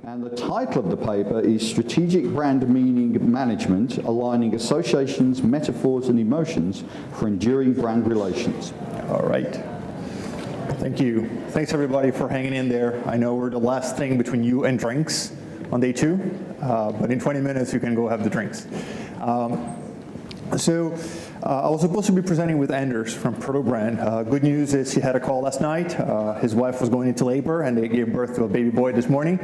And the title of the paper is Strategic Brand Meaning Management, Aligning Associations, Metaphors and Emotions for Enduring Brand Relations. All right. Thank you. Thanks everybody for hanging in there. I know we're the last thing between you and drinks on day 2, but in 20 minutes you can go have the drinks. I was supposed to be presenting with Anders from Proto Brand. Good news is he had a call last night. His wife was going into labor and they gave birth to a baby boy this morning.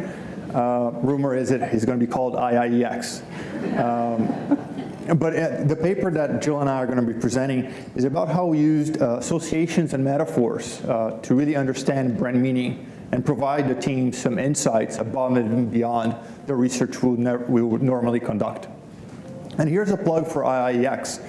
Rumor is that he's going to be called IIeX. But the paper that Jill and I are going to be presenting is about how we used associations and metaphors to really understand brand meaning and provide the team some insights above and beyond the research we would normally conduct. And here's a plug for IIeX.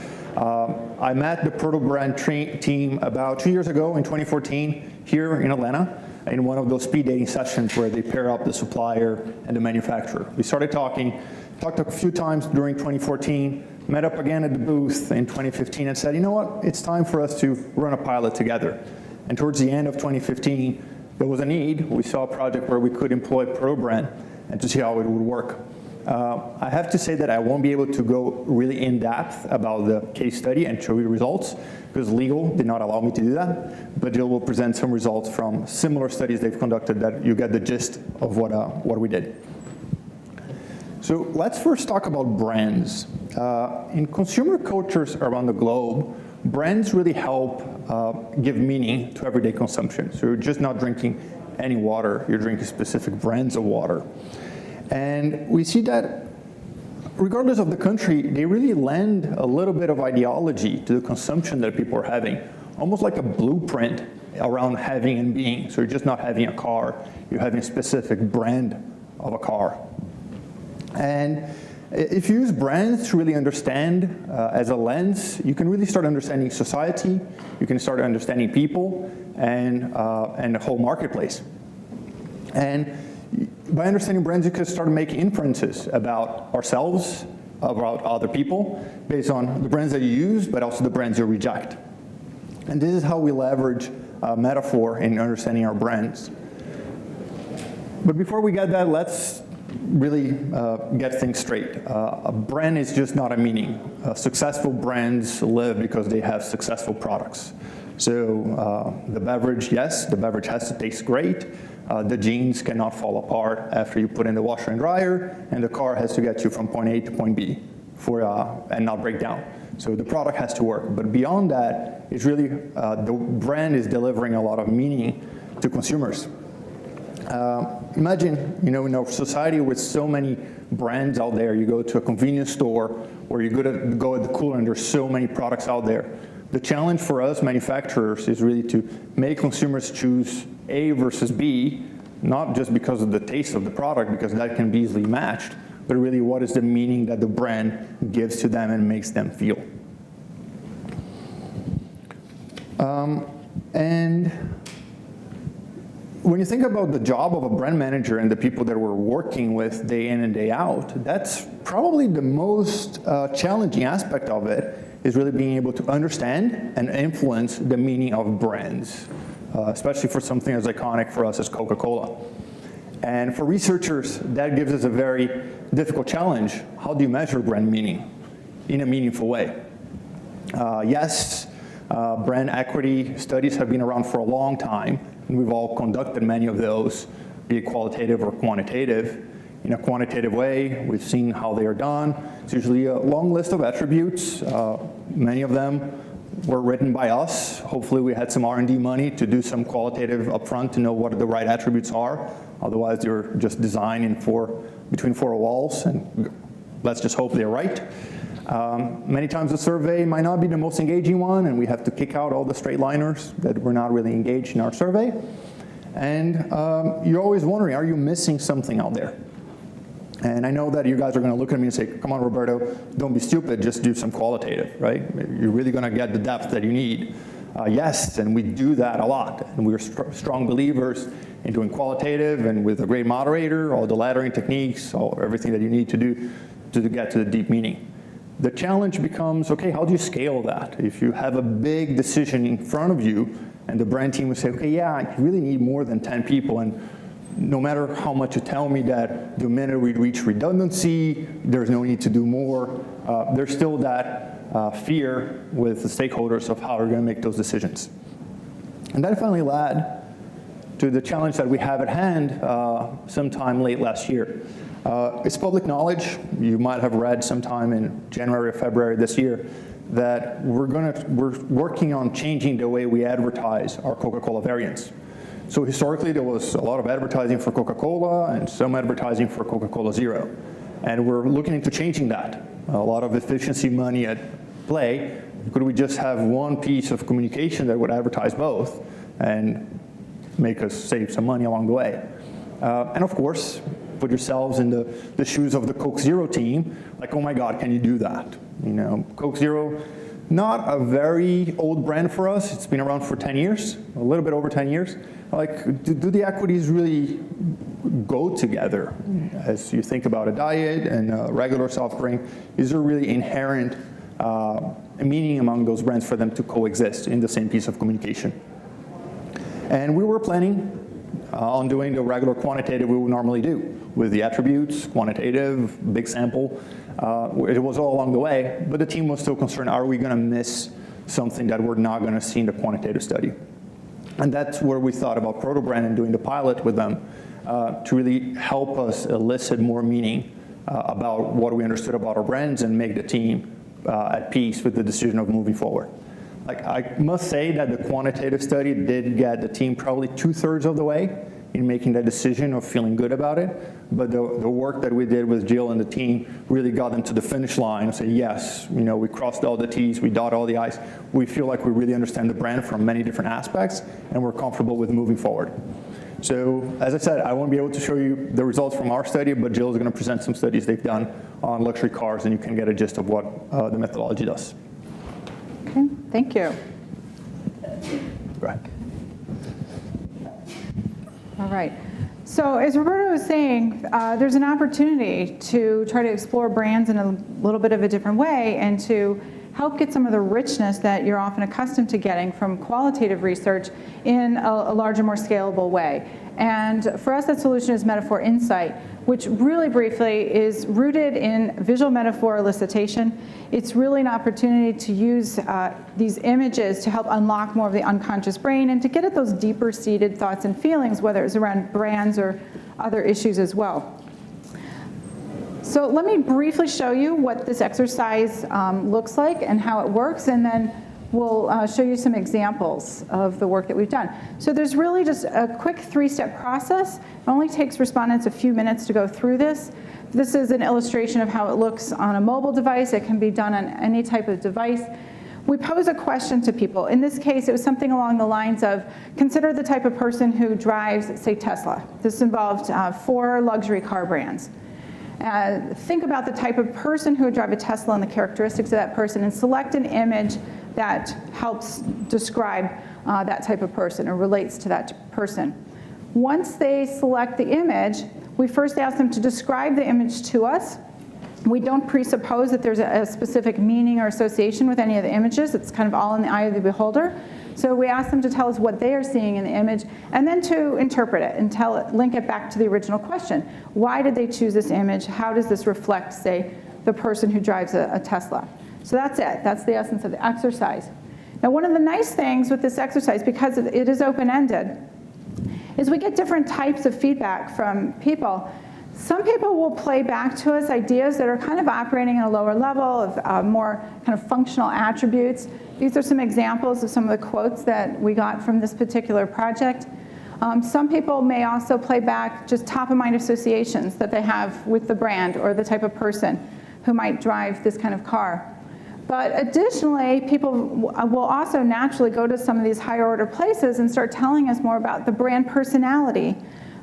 I met the Proto Brand team about 2 years ago in 2014 here in Atlanta in one of those speed dating sessions where they pair up the supplier and the manufacturer. We started talked a few times during 2014, met up again at the booth in 2015 and said, you know what, it's time for us to run a pilot together. And towards the end of 2015, there was a need. We saw a project where we could employ Proto Brand and to see how it would work. I have to say that I won't be able to go really in depth about the case study and show you the results because legal did not allow me to do that, but Jill will present some results from similar studies they've conducted that you get the gist of what we did. So let's first talk about brands. In consumer cultures around the globe, brands really help give meaning to everyday consumption. So you're just not drinking any water, you're drinking specific brands of water. And we see that regardless of the country, they really lend a little bit of ideology to the consumption that people are having, almost like a blueprint around having and being. So you're just not having a car, you're having a specific brand of a car. And if you use brands to really understand as a lens, you can really start understanding society, you can start understanding people, and the whole marketplace. And by understanding brands, you can start to make inferences about ourselves, about other people, based on the brands that you use, but also the brands you reject. And this is how we leverage metaphor in understanding our brands. But before we get that, let's really get things straight. A brand is just not a meaning. Successful brands live because they have successful products. So the beverage, yes, the beverage has to taste great. The jeans cannot fall apart after you put in the washer and dryer, and the car has to get you from point A to point B and not break down. So the product has to work. But beyond that, it's really the brand is delivering a lot of meaning to consumers. Imagine, in a society with so many brands out there, you go to a convenience store or you go at the cooler and there's so many products out there. The challenge for us manufacturers is really to make consumers choose A versus B, not just because of the taste of the product, because that can be easily matched, but really what is the meaning that the brand gives to them and makes them feel. And when you think about the job of a brand manager and the people that we're working with day in and day out, that's probably the most challenging aspect of it, is really being able to understand and influence the meaning of brands, especially for something as iconic for us as Coca-Cola. And for researchers, that gives us a very difficult challenge. How do you measure brand meaning in a meaningful way? Yes, brand equity studies have been around for a long time, and we've all conducted many of those, be it qualitative or quantitative. In a quantitative way, we've seen how they are done. It's usually a long list of attributes. Many of them were written by us. Hopefully we had some R&D money to do some qualitative upfront to know what the right attributes are. Otherwise, you're just designing between four walls, and let's just hope they're right. Many times the survey might not be the most engaging one, and we have to kick out all the straight liners that were not really engaged in our survey. And you're always wondering, are you missing something out there? And I know that you guys are going to look at me and say, come on, Roberto, don't be stupid, just do some qualitative, right? You're really going to get the depth that you need. Yes, and we do that a lot. And we're strong believers in doing qualitative, and with a great moderator, all the laddering techniques, everything that you need to do to get to the deep meaning. The challenge becomes, okay, how do you scale that? If you have a big decision in front of you, and the brand team would say, okay, yeah, I really need more than 10 people, and no matter how much you tell me that the minute we reach redundancy, there's no need to do more, there's still that fear with the stakeholders of how we're going to make those decisions. And that finally led to the challenge that we have at hand sometime late last year. It's public knowledge, you might have read sometime in January or February this year, that we're working on changing the way we advertise our Coca-Cola variants. So historically, there was a lot of advertising for Coca-Cola and some advertising for Coca-Cola Zero. And we're looking into changing that. A lot of efficiency money at play. Could we just have one piece of communication that would advertise both and make us save some money along the way? And of course, put yourselves in the shoes of the Coke Zero team, like, oh my God, can you do that? You know, Coke Zero, not a very old brand for us. It's been around for 10 years, a little bit over 10 years. Like, do the equities really go together as you think about a diet and a regular soft drink? Is there really inherent meaning among those brands for them to coexist in the same piece of communication? And we were planning on doing the regular quantitative we would normally do with the attributes, quantitative, big sample. It was all along the way, but the team was still concerned, are we going to miss something that we're not going to see in the quantitative study? And that's where we thought about proto-brand and doing the pilot with them to really help us elicit more meaning about what we understood about our brands and make the team at peace with the decision of moving forward. Like, I must say that the quantitative study did get the team probably 2/3 of the way in making that decision of feeling good about it. But the work that we did with Jill and the team really got them to the finish line and say, yes, you know, we crossed all the T's, we dotted all the I's. We feel like we really understand the brand from many different aspects, and we're comfortable with moving forward. So, as I said, I won't be able to show you the results from our study, but Jill is going to present some studies they've done on luxury cars, and you can get a gist of what the methodology does. Okay, thank you. Go ahead. All right. So as Roberto was saying, there's an opportunity to try to explore brands in a little bit of a different way and to help get some of the richness that you're often accustomed to getting from qualitative research in a larger, more scalable way. And for us, that solution is Metaphor Insight, which really briefly is rooted in visual metaphor elicitation. It's really an opportunity to use these images to help unlock more of the unconscious brain and to get at those deeper seated thoughts and feelings, whether it's around brands or other issues as well. So let me briefly show you what this exercise looks like and how it works, and then we'll show you some examples of the work that we've done. So there's really just a quick 3-step process. It only takes respondents a few minutes to go through this. This is an illustration of how it looks on a mobile device. It can be done on any type of device. We pose a question to people. In this case, it was something along the lines of, consider the type of person who drives, say, Tesla. This involved 4 luxury car brands. Think about the type of person who would drive a Tesla and the characteristics of that person, and select an image that helps describe that type of person or relates to that person. Once they select the image, we first ask them to describe the image to us. We don't presuppose that there's a specific meaning or association with any of the images. It's kind of all in the eye of the beholder. So we ask them to tell us what they are seeing in the image, and then to interpret it and link it back to the original question. Why did they choose this image? How does this reflect, say, the person who drives a Tesla? So that's it. That's the essence of the exercise. Now, one of the nice things with this exercise, because it is open-ended, is we get different types of feedback from people. Some people will play back to us ideas that are kind of operating at a lower level of more kind of functional attributes. These are some examples of some of the quotes that we got from this particular project. Some people may also play back just top-of-mind associations that they have with the brand or the type of person who might drive this kind of car. But additionally, people will also naturally go to some of these higher order places and start telling us more about the brand personality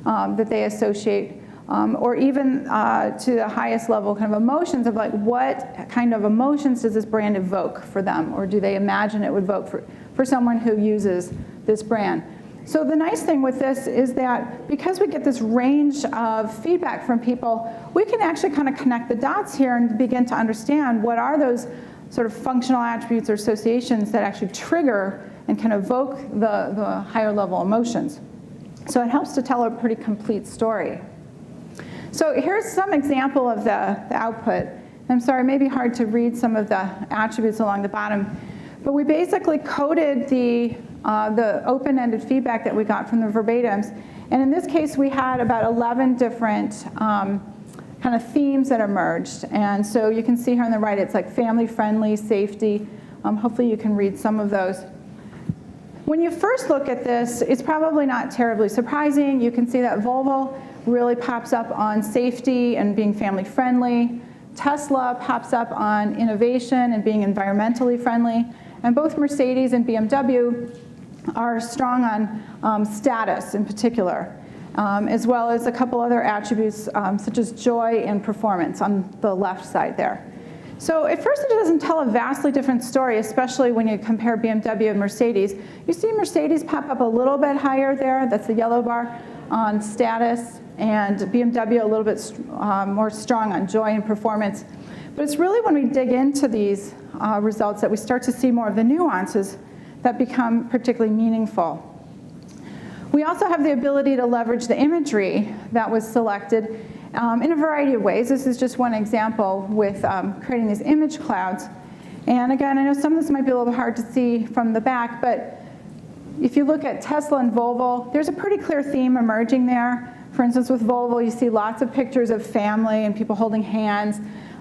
that they associate, or even to the highest level kind of emotions of like, what kind of emotions does this brand evoke for them, or do they imagine it would evoke for someone who uses this brand. So the nice thing with this is that because we get this range of feedback from people, we can actually kind of connect the dots here and begin to understand what are those sort of functional attributes or associations that actually trigger and can evoke the higher level emotions. So it helps to tell a pretty complete story. So here's some example of the output. I'm sorry, it may be hard to read some of the attributes along the bottom, but we basically coded the open-ended feedback that we got from the verbatims. And in this case, we had about 11 different kind of themes that emerged. And so you can see here on the right, it's like family friendly, safety. Hopefully you can read some of those. When you first look at this, it's probably not terribly surprising. You can see that Volvo really pops up on safety and being family friendly. Tesla pops up on innovation and being environmentally friendly. And both Mercedes and BMW are strong on status in particular, as well as a couple other attributes such as joy and performance on the left side there. So at first it doesn't tell a vastly different story, especially when you compare BMW and Mercedes. You see Mercedes pop up a little bit higher there, that's the yellow bar, on status, and BMW a little bit more strong on joy and performance. But it's really when we dig into these results that we start to see more of the nuances that become particularly meaningful. We also have the ability to leverage the imagery that was selected in a variety of ways. This is just one example with creating these image clouds. And again, I know some of this might be a little hard to see from the back, but if you look at Tesla and Volvo, there's a pretty clear theme emerging there. For instance, with Volvo, you see lots of pictures of family and people holding hands,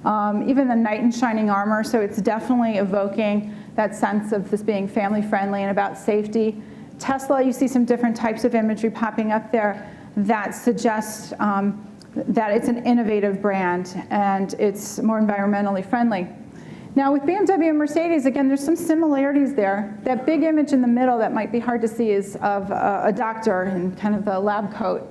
even the knight in shining armor, so it's definitely evoking that sense of this being family friendly and about safety. Tesla, you see some different types of imagery popping up there that suggests that it's an innovative brand and it's more environmentally friendly. Now with BMW and Mercedes, again, there's some similarities there. That big image in the middle that might be hard to see is of a doctor in kind of the lab coat.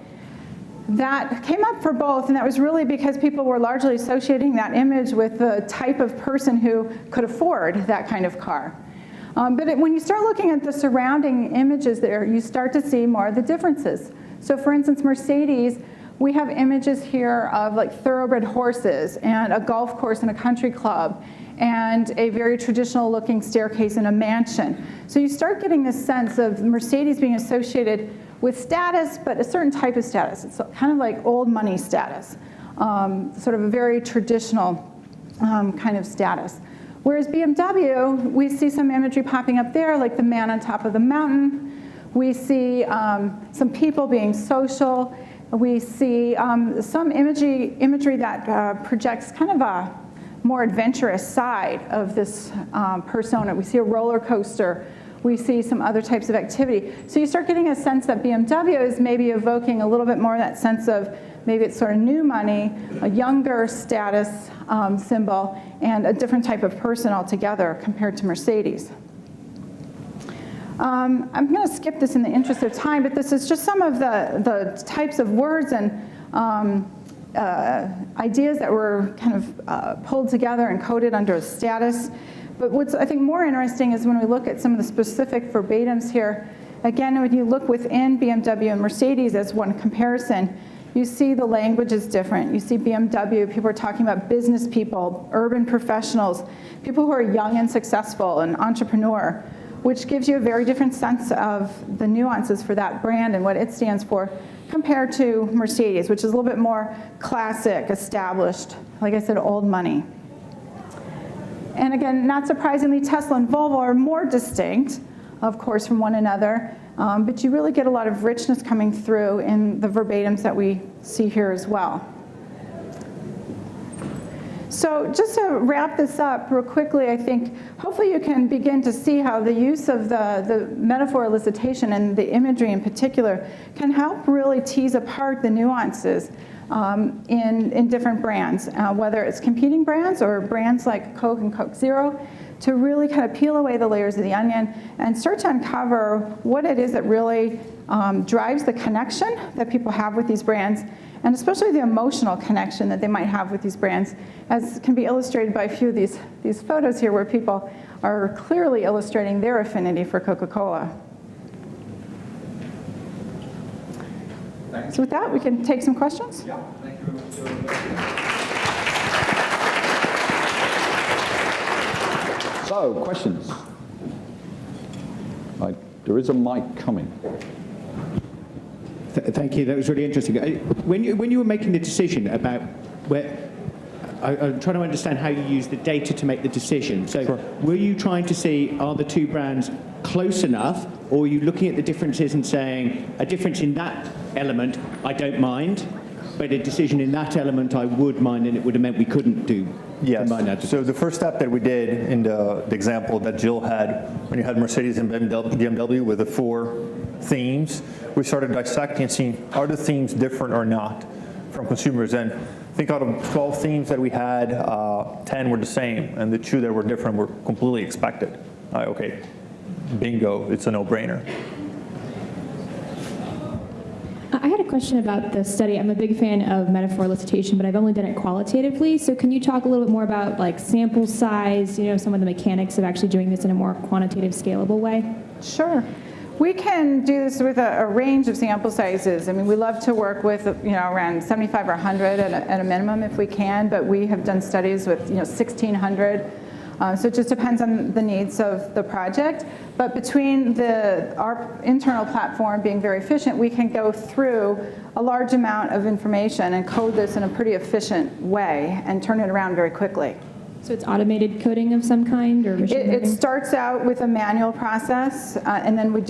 That came up for both, and that was really because people were largely associating that image with the type of person who could afford that kind of car. But when you start looking at the surrounding images there, you start to see more of the differences. So for instance, Mercedes, we have images here of like thoroughbred horses and a golf course and a country club and a very traditional looking staircase in a mansion. So you start getting this sense of Mercedes being associated with status, but a certain type of status. It's kind of like old money status, sort of a very traditional kind of status. Whereas BMW, we see some imagery popping up there, like the man on top of the mountain. We see some people being social. We see some imagery that projects kind of a more adventurous side of this persona. We see a roller coaster. We see some other types of activity. So you start getting a sense that BMW is maybe evoking a little bit more of that sense of maybe it's sort of new money, a younger status symbol, and a different type of person altogether compared to Mercedes. I'm going to skip this in the interest of time, but this is just some of the types of words and ideas that were kind of pulled together and coded under a status. But what's, I think, more interesting is when we look at some of the specific verbatims here. Again, when you look within BMW and Mercedes as one comparison, you see the language is different. You see BMW, people are talking about business people, urban professionals, people who are young and successful, and entrepreneur, which gives you a very different sense of the nuances for that brand and what it stands for compared to Mercedes, which is a little bit more classic, established, like I said, old money. And again, not surprisingly, Tesla and Volvo are more distinct, of course, from one another, but you really get a lot of richness coming through in the verbatims that we see here as well. So just to wrap this up real quickly, I think hopefully you can begin to see how the use of the metaphor elicitation and the imagery in particular can help really tease apart the nuances in different brands, whether it's competing brands or brands like Coke and Coke Zero, to really kind of peel away the layers of the onion and start to uncover what it is that really drives the connection that people have with these brands, and especially the emotional connection that they might have with these brands, as can be illustrated by a few of these photos here where people are clearly illustrating their affinity for Coca-Cola. So with that, we can take some questions. Yeah, thank you very much. So, questions? There is a mic coming. Thank you. That was really interesting. When you were making the decision about where, I'm trying to understand how you use the data to make the decision. So Sure. were you trying to see, are the two brands close enough, or were you looking at the differences and saying, a difference in that element, I don't mind, but a decision in that element I would mind, and it would have meant we couldn't do? Yes. combine that? So the first step that we did in the example that Jill had, when you had Mercedes and BMW with the 4 themes, we started dissecting and seeing, are the themes different or not from consumers? And I think out of 12 themes that we had, 10 were the same, and the 2 that were different were completely expected. Okay, bingo, it's a no-brainer. I had a question about the study. I'm a big fan of metaphor elicitation, but I've only done it qualitatively. So can you talk a little bit more about like sample size, some of the mechanics of actually doing this in a more quantitative, scalable way? Sure. We can do this with a range of sample sizes. I mean, we love to work with, around 75 or 100 at a minimum if we can, but we have done studies with, 1,600. So it just depends on the needs of the project. But between our internal platform being very efficient, we can go through a large amount of information and code this in a pretty efficient way and turn it around very quickly. So it's automated coding of some kind, or machine It learning? starts out with a manual process, and then we